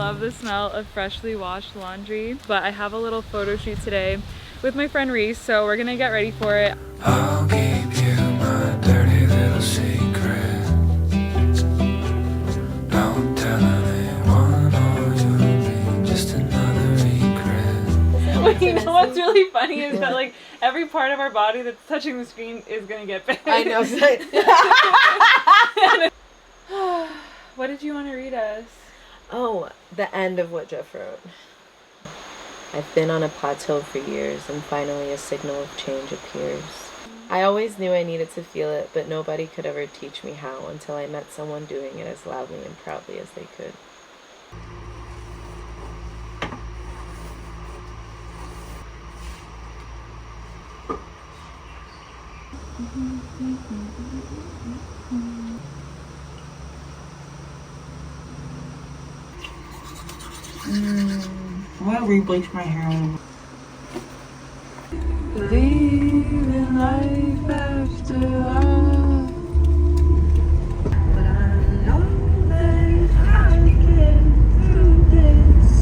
love the smell of freshly washed laundry, but I have a little photo shoot today with my friend Reese, so we're gonna get ready for it. I'll keep you my dirty little secret. Don't tell anyone or you'll be just another regret. Wait, you know what's really funny is that like every part of our body that's touching the screen is gonna get big. I know. What did you want to read us? Oh, the end of what Jeff wrote. I've been on a plateau for years, and finally a signal of change appears. I always knew I needed to feel it, but nobody could ever teach me how until I met someone doing it as loudly and proudly as they could. I'm gonna re-bleach my hair. Believe in life after love, but I know that I get through this.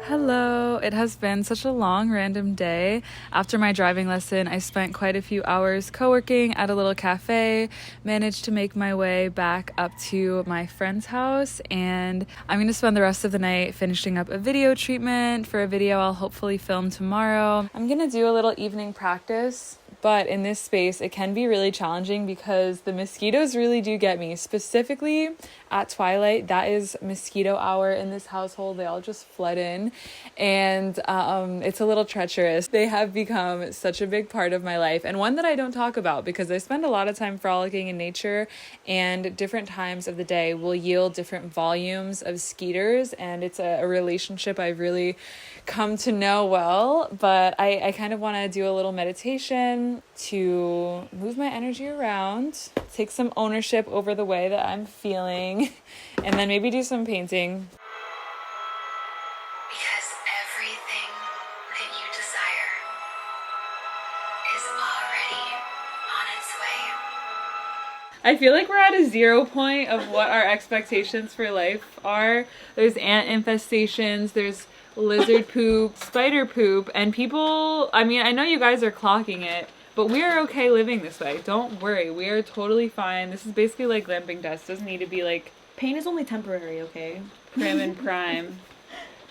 Hello, it has been such a long random day. After my driving lesson, I spent quite a few hours co-working at a little cafe, managed to make my way back up to my friend's house, and I'm going to spend the rest of the night finishing up a video treatment for a video I'll hopefully film tomorrow. I'm going to do a little evening practice, but in this space it can be really challenging because the mosquitoes really do get me. Specifically at twilight, that is mosquito hour in this household. They all just flood in, and it's a little treacherous. They have become such a big part of my life, and one that I don't talk about because I spend a lot of time frolicking in nature, and different times of the day will yield different volumes of skeeters, and it's a relationship I've really come to know well. But I kind of want to do a little meditation to move my energy around, take some ownership over the way that I'm feeling, and then maybe do some painting. Because everything that you desire is already on its way. I feel like we're at a 0 point of what our expectations for life are. There's ant infestations, there's lizard poop, spider poop, and people, I mean, I know you guys are clocking it, but we are okay living this way. Don't worry, we are totally fine. This is basically like glamping dust. Doesn't need to be like Pain is only temporary, okay? prim and prime.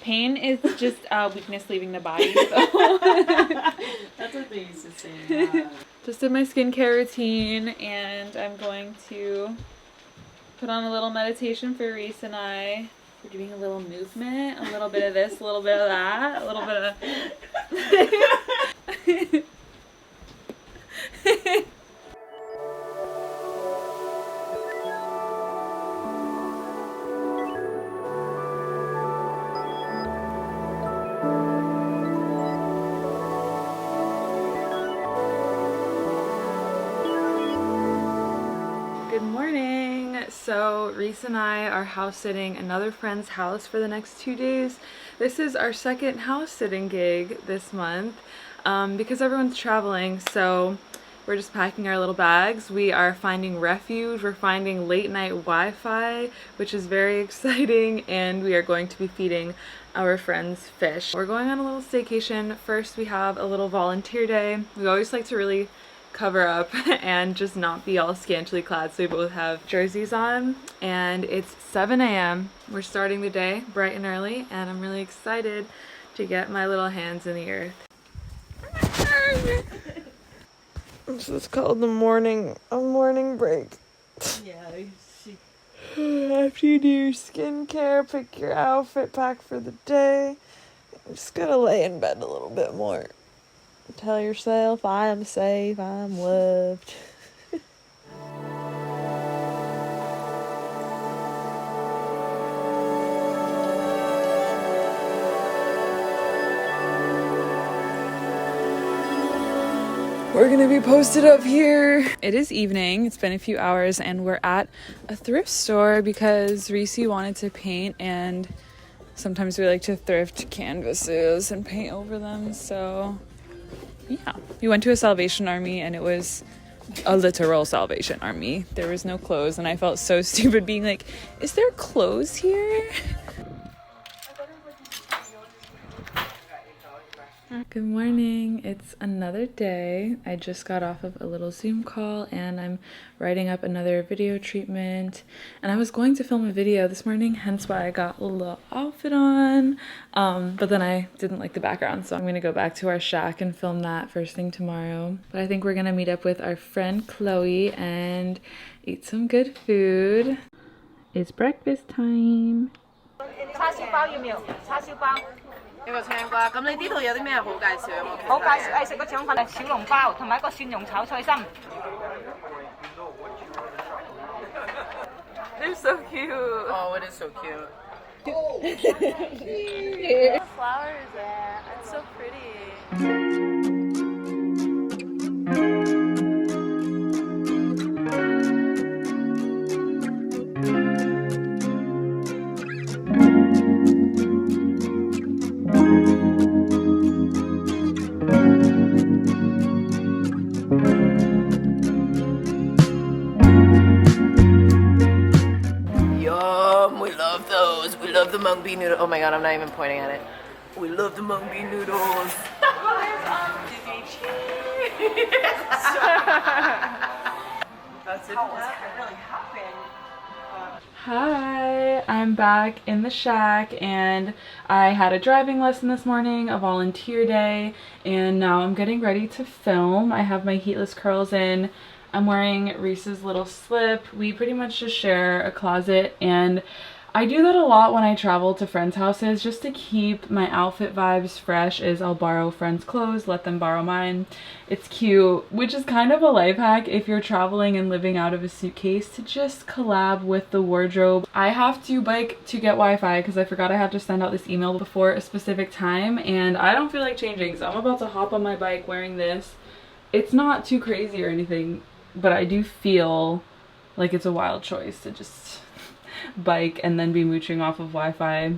Pain is just weakness leaving the body. So. That's what they used to say. Yeah. Just did my skincare routine, and I'm going to put on a little meditation for Reese and I. We're doing a little movement, a little bit of this, a little bit of that, a little bit of... Good morning. So Reese and I are house sitting another friend's house for the next 2 days. This is our second house sitting gig this month because everyone's traveling, so we're just packing our little bags. We are finding refuge. We're finding late night Wi-Fi, which is very exciting, and we are going to be feeding our friends fish. We're going on a little staycation. First, we have a little volunteer day. We always like to really cover up and just not be all scantily clad, so we both have jerseys on, and it's 7 a.m. We're starting the day bright and early, and I'm really excited to get my little hands in the earth. This is called a morning break. Yeah. After you do your skincare, pick your outfit, pack for the day, I'm just gonna lay in bed a little bit more. Tell yourself I am safe, I'm loved. We're gonna be posted up here. It is evening, it's been a few hours, and we're at a thrift store because Reese wanted to paint and sometimes we like to thrift canvases and paint over them. So yeah, we went to a Salvation Army and it was a literal Salvation Army. There was no clothes and I felt so stupid being like, is there clothes here? Good morning. It's another day. I just got off of a little Zoom call and I'm writing up another video treatment. And I was going to film a video this morning, hence why I got a little outfit on. But then I didn't like the background, so I'm gonna go back to our shack and film that first thing tomorrow. But I think we're gonna meet up with our friend Chloe and eat some good food. It's breakfast time. 叉燒包要唔要？叉燒包一個青瓜，咁你呢度有啲咩好介紹有冇？好介紹，誒食個腸粉小籠包同埋一個蒜蓉炒菜心。They're so cute. Oh, it is so cute. Flowers there. It's so pretty. Yum, we love those. We love the mung bean noodle. Oh my god, I'm not even pointing at it. We love the mung bean noodles. That's it. Hi, I'm back in the shack and I had a driving lesson this morning, a volunteer day, and now I'm getting ready to film. I have my heatless curls in. I'm wearing Reese's little slip. We pretty much just share a closet and I do that a lot when I travel to friends' houses just to keep my outfit vibes fresh. Is I'll borrow friends' clothes, let them borrow mine. It's cute, which is kind of a life hack if you're traveling and living out of a suitcase, to just collab with the wardrobe. I have to bike to get Wi-Fi because I forgot I had to send out this email before a specific time and I don't feel like changing, so I'm about to hop on my bike wearing this. It's not too crazy or anything, but I do feel like it's a wild choice to just bike and then be mooching off of Wi-Fi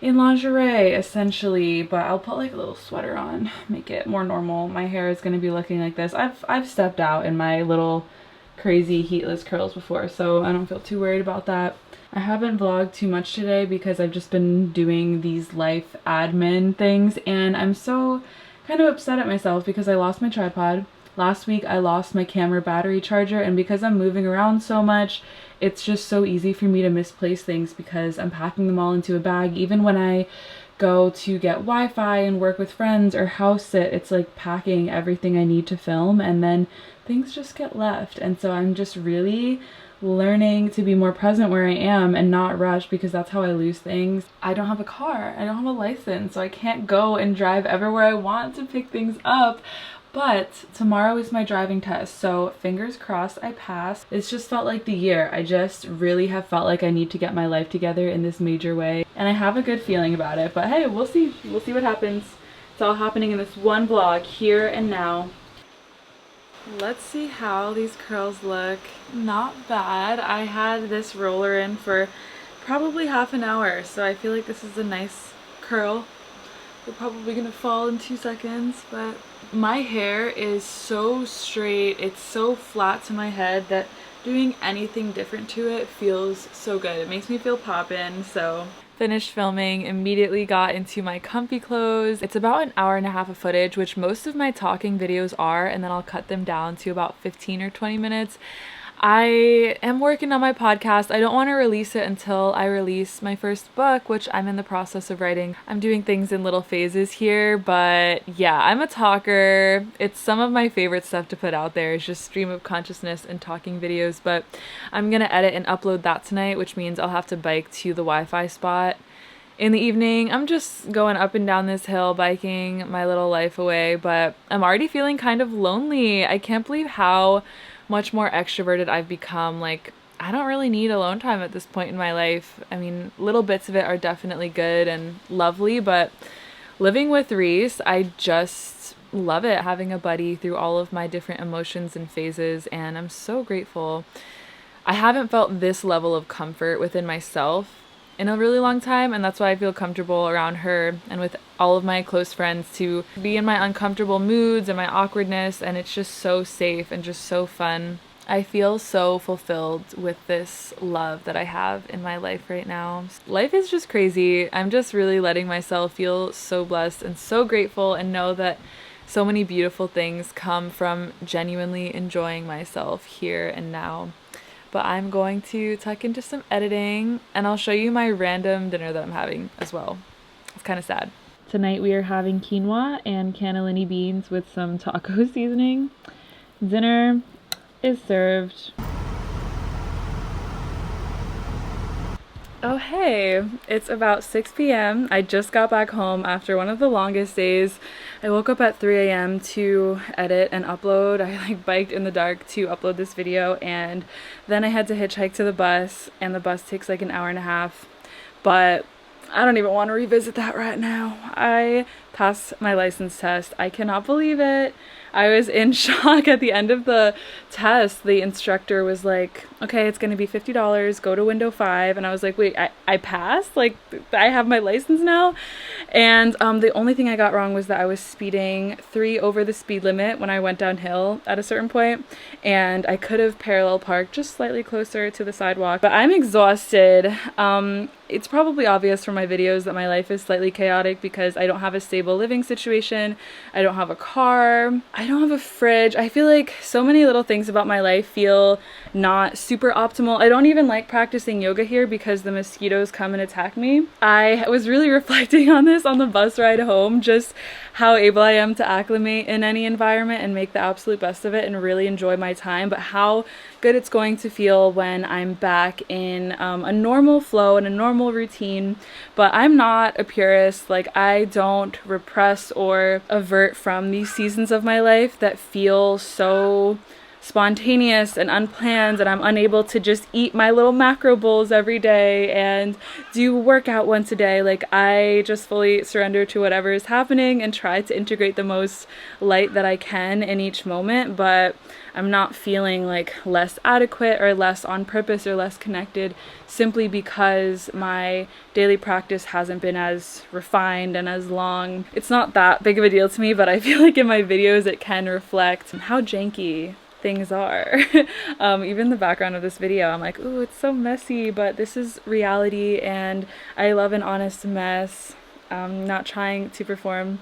in lingerie essentially, but I'll put like a little sweater on, make it more normal. My hair is going to be looking like this. I've stepped out in my little crazy heatless curls before, so I don't feel too worried about that. I haven't vlogged too much today because I've just been doing these life admin things and I'm so kind of upset at myself because I lost my tripod. Last week I lost my camera battery charger, and because I'm moving around so much, it's just so easy for me to misplace things because I'm packing them all into a bag. Even when I go to get Wi-Fi and work with friends or house sit, it's like packing everything I need to film and then things just get left. And so I'm just really learning to be more present where I am and not rush because that's how I lose things. I don't have a car, I don't have a license, so I can't go and drive everywhere I want to pick things up. But tomorrow is my driving test, so fingers crossed I pass. It's just felt like the year. I just really have felt like I need to get my life together in this major way. And I have a good feeling about it, but hey, we'll see. We'll see what happens. It's all happening in this one vlog, here and now. Let's see how these curls look. Not bad. I had this roller in for probably half an hour, so I feel like this is a nice curl. They're probably gonna fall in 2 seconds, but my hair is so straight, it's so flat to my head that doing anything different to it feels so good. It makes me feel poppin', so. Finished filming, immediately got into my comfy clothes. It's about an hour and a half of footage, which most of my talking videos are, and then I'll cut them down to about 15 or 20 minutes. I am working on my podcast. I don't want to release it until I release my first book, which I'm in the process of writing. I'm doing things in little phases here, but yeah, I'm a talker. It's some of my favorite stuff to put out there is just stream of consciousness and talking videos, but I'm gonna edit and upload that tonight, which means I'll have to bike to the Wi-Fi spot. In the evening, I'm just going up and down this hill, biking my little life away, but I'm already feeling kind of lonely. I can't believe how much more extroverted I've become. Like, I don't really need alone time at this point in my life. I mean, little bits of it are definitely good and lovely, but living with Reese, I just love it, having a buddy through all of my different emotions and phases, and I'm so grateful. I haven't felt this level of comfort within myself in a really long time, and that's why I feel comfortable around her and with all of my close friends to be in my uncomfortable moods and my awkwardness, and it's just so safe and just so fun. I feel so fulfilled with this love that I have in my life right now. Life is just crazy. I'm just really letting myself feel so blessed and so grateful and know that so many beautiful things come from genuinely enjoying myself here and now. But I'm going to tuck into some editing and I'll show you my random dinner that I'm having as well. It's kind of sad. Tonight we are having quinoa and cannellini beans with some taco seasoning. Dinner is served. Oh hey, it's about 6 p.m. I just got back home after one of the longest days. I woke up at 3 a.m. to edit and upload. I biked in the dark to upload this video, and then I had to hitchhike to the bus, and the bus takes an hour and a half. But I don't even want to revisit that right now. I passed my license test. I cannot believe it. I was in shock at the end of the test. The instructor was like, okay, it's going to be $50, go to window 5. And I was like, wait, I passed? I have my license now? And the only thing I got wrong was that I was speeding 3 over the speed limit when I went downhill at a certain point. And I could have parallel parked just slightly closer to the sidewalk. But I'm exhausted. It's probably obvious from my videos that my life is slightly chaotic because I don't have a stable living situation. I don't have a car. I don't have a fridge. I feel like so many little things about my life feel not super optimal. I don't even like practicing yoga here because the mosquitoes come and attack me. I was really reflecting on this on the bus ride home, just how able I am to acclimate in any environment and make the absolute best of it and really enjoy my time, but how good it's going to feel when I'm back in a normal flow and a normal routine. But I'm not a purist. I don't repress or avert from these seasons of my life that feel so spontaneous and unplanned, and I'm unable to just eat my little macro bowls every day and do workout once a day. I just fully surrender to whatever is happening and try to integrate the most light that I can in each moment, but I'm not feeling less adequate or less on purpose or less connected simply because my daily practice hasn't been as refined and as long. It's not that big of a deal to me, but I feel like in my videos it can reflect how janky things are. Even the background of this video, I'm like, ooh, it's so messy, but this is reality and I love an honest mess. I'm not trying to perform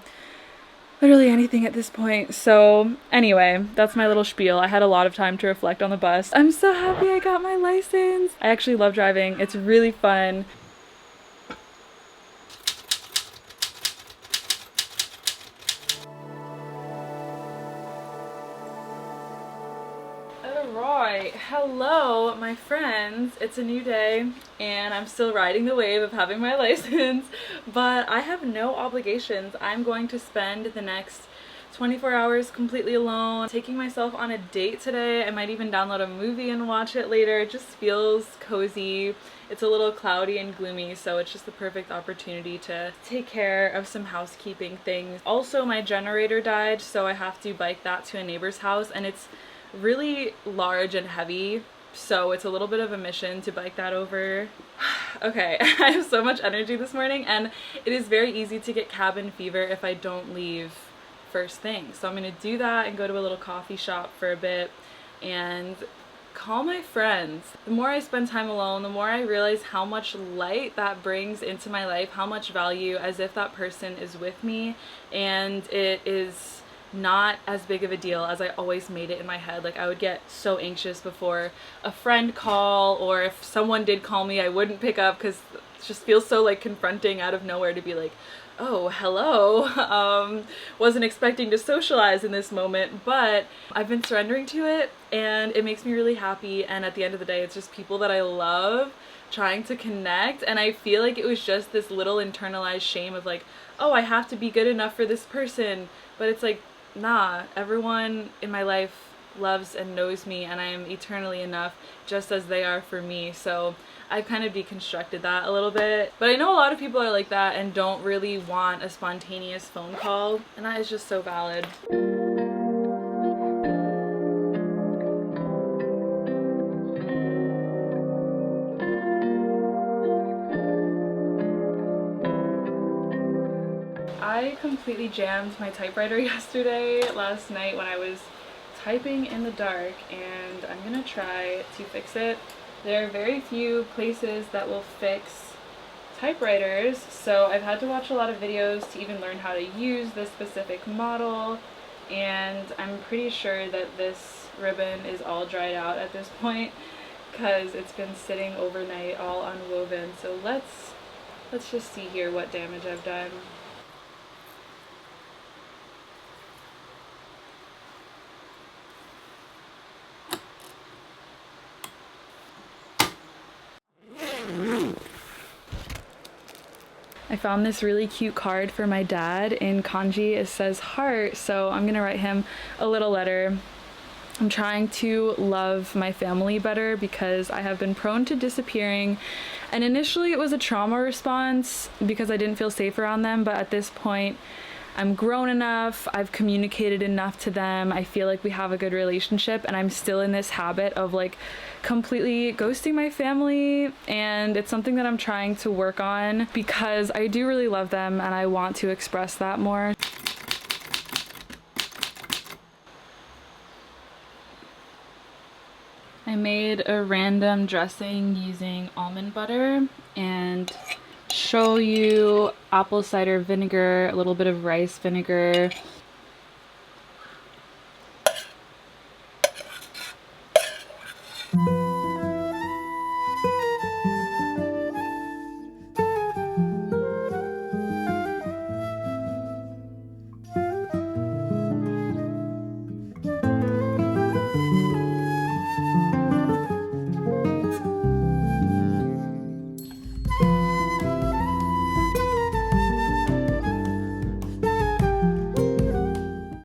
literally anything at this point. So anyway, that's my little spiel. I had a lot of time to reflect on the bus. I'm so happy I got my license. I actually love driving. It's really fun. Alright, hello my friends. It's a new day and I'm still riding the wave of having my license, but I have no obligations. I'm going to spend the next 24 hours completely alone, taking myself on a date today. I might even download a movie and watch it later. It just feels cozy. It's a little cloudy and gloomy, so it's just the perfect opportunity to take care of some housekeeping things. Also, my generator died, so I have to bike that to a neighbor's house, and it's really large and heavy, so it's a little bit of a mission to bike that over. Okay, I have so much energy this morning, and it is very easy to get cabin fever if I don't leave first thing. So I'm gonna do that and go to a little coffee shop for a bit and call my friends. The more I spend time alone, the more I realize how much light that brings into my life, how much value, as if that person is with me, and it is not as big of a deal as I always made it in my head. I would get so anxious before a friend call, or if someone did call me I wouldn't pick up because it just feels so confronting out of nowhere to be like, oh, hello, wasn't expecting to socialize in this moment, but I've been surrendering to it and it makes me really happy. And at the end of the day, it's just people that I love trying to connect, and I feel like it was just this little internalized shame of oh, I have to be good enough for this person, but it's nah, everyone in my life loves and knows me, and I am eternally enough just as they are for me. So I've kind of deconstructed that a little bit, but I know a lot of people are like that and don't really want a spontaneous phone call, and that is just so valid. completely jammed my typewriter last night when I was typing in the dark, and I'm gonna try to fix it. There are very few places that will fix typewriters, so I've had to watch a lot of videos to even learn how to use this specific model, and I'm pretty sure that this ribbon is all dried out at this point because it's been sitting overnight all unwoven. So let's just see here what damage I've done. I found this really cute card for my dad. In kanji it says heart, so I'm gonna write him a little letter. I'm trying to love my family better because I have been prone to disappearing, and initially it was a trauma response because I didn't feel safe around them, but at this point I'm grown enough, I've communicated enough to them, I feel like we have a good relationship, and I'm still in this habit of like completely ghosting my family, and it's something that I'm trying to work on because I do really love them and I want to express that more. I made a random dressing using almond butter and shoyu, apple cider vinegar, a little bit of rice vinegar,